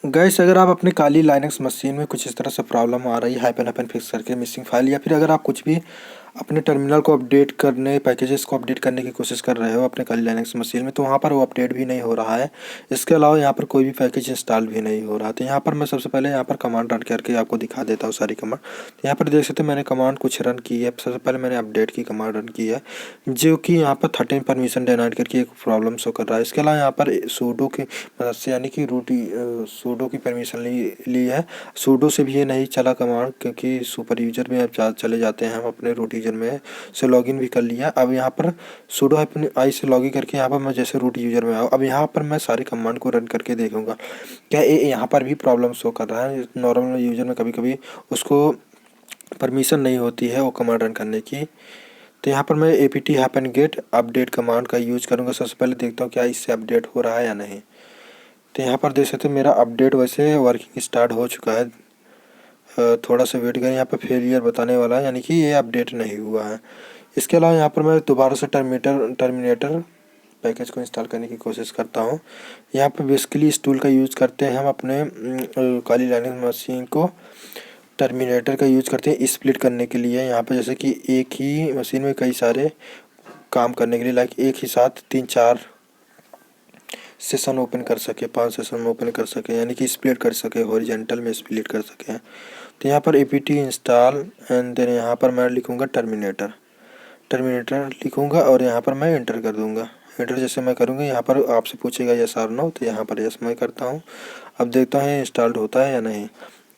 Guys, अगर आप अपनी काली लाइनक्स मशीन में कुछ इस तरह से प्रॉब्लम आ रही है हाइपन हाइपन फिक्स करके मिसिंग फाइल, या फिर अगर आप कुछ भी अपने टर्मिनल को अपडेट करने पैकेजेस को अपडेट करने की कोशिश कर रहे हो अपने काली लाइनक्स मशीन में, तो वहाँ पर वो अपडेट भी नहीं हो रहा है। इसके अलावा यहाँ पर कोई भी पैकेज इंस्टॉल भी नहीं हो रहा। तो यहाँ पर मैं सबसे पहले यहाँ पर कमांड रन करके आपको दिखा देता हूँ सारी कमांड। तो यहाँ पर देख सकते हैं मैंने कमांड कुछ रन की है। सबसे पहले मैंने अपडेट की कमांड रन की है, जो कि यहाँ पर 13 परमिशन डिनाइड करके एक प्रॉब्लम शो कर रहा है। इसके अलावा यहाँ पर सूडो की मदद से यानी कि सूडो की परमिशन ली है। सूडो से भी ये नहीं चला कमांड, क्योंकि सुपर यूजर में अब चले जाते हैं हम अपने रूट यूजर में से लॉगिन भी कर लिया। अब यहाँ पर सूडो हाइफन आई से लॉगिन करके यहाँ पर मैं जैसे रूट यूजर में आऊँ, अब यहाँ पर मैं सारी कमांड को रन करके देखूंगा क्या ये यहाँ पर भी प्रॉब्लम शो कर रहा है। नॉर्मल यूजर में कभी कभी उसको परमिशन नहीं होती है वो कमांड रन करने की। तो यहाँ पर मैं apt hyphen gate update command का यूज करूँगा। सबसे पहले देखता हूँ क्या इससे अपडेट हो रहा है या नहीं। तो यहाँ पर देख सकते हैं मेरा अपडेट वैसे वर्किंग स्टार्ट हो चुका है। थोड़ा सा वेट करें, यहाँ पर फेलियर बताने वाला है, यानी कि ये अपडेट नहीं हुआ है। इसके अलावा यहाँ पर मैं दोबारा से टर्मिनेटर पैकेज को इंस्टॉल करने की कोशिश करता हूँ। यहाँ पर बेसिकली इस टूल का यूज़ करते हैं हम अपने काली लाइनक्स मशीन को टर्मिनेटर का यूज़ करते हैं स्प्लिट करने के लिए। यहाँ पर जैसे कि एक ही मशीन में कई सारे काम करने के लिए, लाइक एक ही साथ 3-4 सेशन ओपन कर सके, 5 सेशन ओपन कर सके, यानी कि स्प्लिट कर सके, हॉरिजॉन्टल में स्प्लिट कर सके। तो यहाँ पर apt इंस्टॉल एंड देन यहाँ पर मैं लिखूँगा टर्मिनेटर लिखूँगा और यहाँ पर मैं इंटर कर दूँगा। इंटर जैसे मैं करूँगा यहाँ पर आपसे पूछेगा यस और नो, तो यहाँ पर यस मैं करता हूँ। अब देखता हूँ इंस्टॉल्ड होता है या नहीं।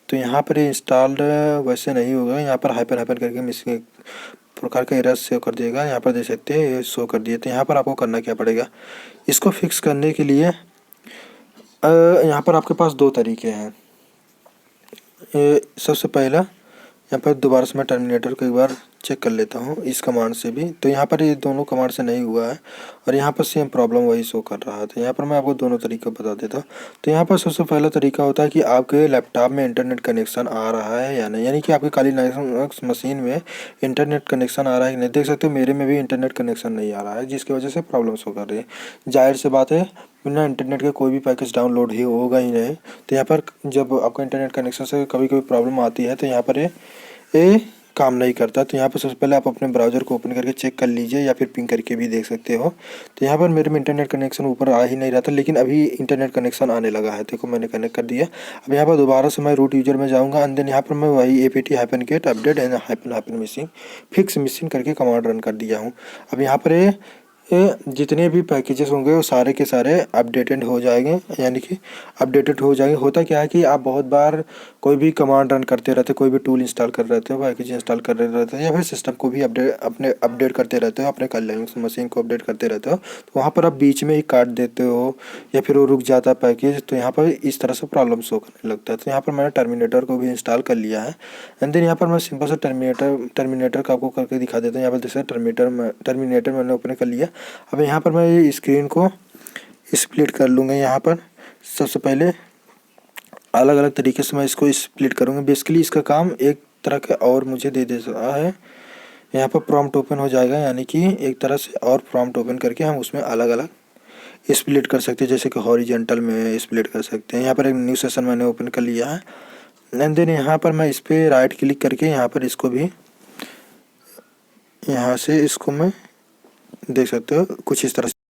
तो यहाँ पर इंस्टॉल्ड वैसे नहीं होगा, यहाँ पर हाइपन हाइपन करके मिसिंग प्रकार का एरर शो कर देगा। यहाँ पर देख सकते हैं ये शो कर दिए। तो यहाँ पर आपको करना क्या पड़ेगा, इसको फिक्स करने के लिए यहाँ पर आपके पास 2 तरीके हैं। सबसे पहला यहाँ पर दोबारा से मैं टर्मिनेटर को एक बार चेक कर लेता हूँ इस कमांड से भी। तो यहाँ पर ये दोनों कमांड से नहीं हुआ है और यहाँ पर सेम प्रॉब्लम वही शो कर रहा है। तो यहाँ पर मैं आपको दोनों तरीके बता देता हूँ। तो यहाँ पर सबसे पहला तरीका होता है कि आपके लैपटॉप में इंटरनेट कनेक्शन आ रहा है या नहीं, यानी कि आपकी काली लाइनक्स मशीन में इंटरनेट कनेक्शन आ रहा है कि नहीं। देख सकते हो मेरे में भी इंटरनेट कनेक्शन नहीं आ रहा है, जिसकी वजह से प्रॉब्लम शो कर रही है। जाहिर सी बात है बिना इंटरनेट के कोई भी पैकेज डाउनलोड ही होगा ही नहीं। तो यहाँ पर जब आपका इंटरनेट कनेक्शन से कभी कभी प्रॉब्लम आती है तो यहाँ पर ये काम नहीं करता। तो यहाँ पर सबसे पहले आप अपने ब्राउज़र को ओपन करके चेक कर लीजिए, या फिर पिंग करके भी देख सकते हो। तो यहाँ पर मेरे में इंटरनेट कनेक्शन ऊपर आ ही नहीं रहा था, लेकिन अभी इंटरनेट कनेक्शन आने लगा है। देखो मैंने कनेक्ट कर दिया। अब यहाँ पर दोबारा से मैं रूट यूजर में जाऊँगा एंड देन यहाँ पर मैं वही apt hyphen gate update and hyphen hyphen missing fix missing करके कमांड रन कर दिया हूँ। अब यहाँ पर जितने भी पैकेजेस होंगे वो सारे के सारे अपडेटेड हो जाएंगे, यानी कि अपडेटेड हो जाएंगे। होता क्या है कि आप बहुत बार कोई भी कमांड रन करते रहते हो, कोई भी टूल इंस्टॉल कर रहे हो, पैकेज इंस्टॉल कर रहे रहते हो, या फिर सिस्टम को भी अपडेट करते रहते हो, अपने काली लाइनक्स मशीन को अपडेट करते रहते हो, तो वहाँ पर आप बीच में ही काट देते हो या फिर वो रुक जाता है पैकेज। तो यहाँ पर इस तरह से प्रॉब्लम शो करने लगता है। तो यहाँ पर मैंने टर्मिनेटर को भी इंस्टॉल कर लिया है एंड देन यहाँ पर मैं सिंपल सा टर्मिनेटर का आपको करके दिखा देता हूँ। यहाँ पर जैसे टर्मिनेटर मैंने ओपन कर लिया। अब यहाँ पर मैं स्क्रीन को स्प्लिट कर लूँगा। यहाँ पर सबसे पहले अलग अलग तरीके से मैं इसको स्प्लिट करूँगा। बेसिकली इसका काम एक तरह का और मुझे दे रहा है। यहाँ पर प्रॉम्प्ट ओपन हो जाएगा, यानी कि एक तरह से और प्रॉम्प्ट ओपन करके हम उसमें अलग अलग स्प्लिट कर सकते हैं, जैसे कि हॉरिजॉन्टल में स्प्लिट कर सकते हैं। यहाँ पर एक न्यू सेशन मैंने ओपन कर लिया है एंड देन यहाँ पर मैं इस पर राइट क्लिक करके यहाँ पर इसको भी यहाँ से इसको मैं देख सकते हो कुछ इस तरह से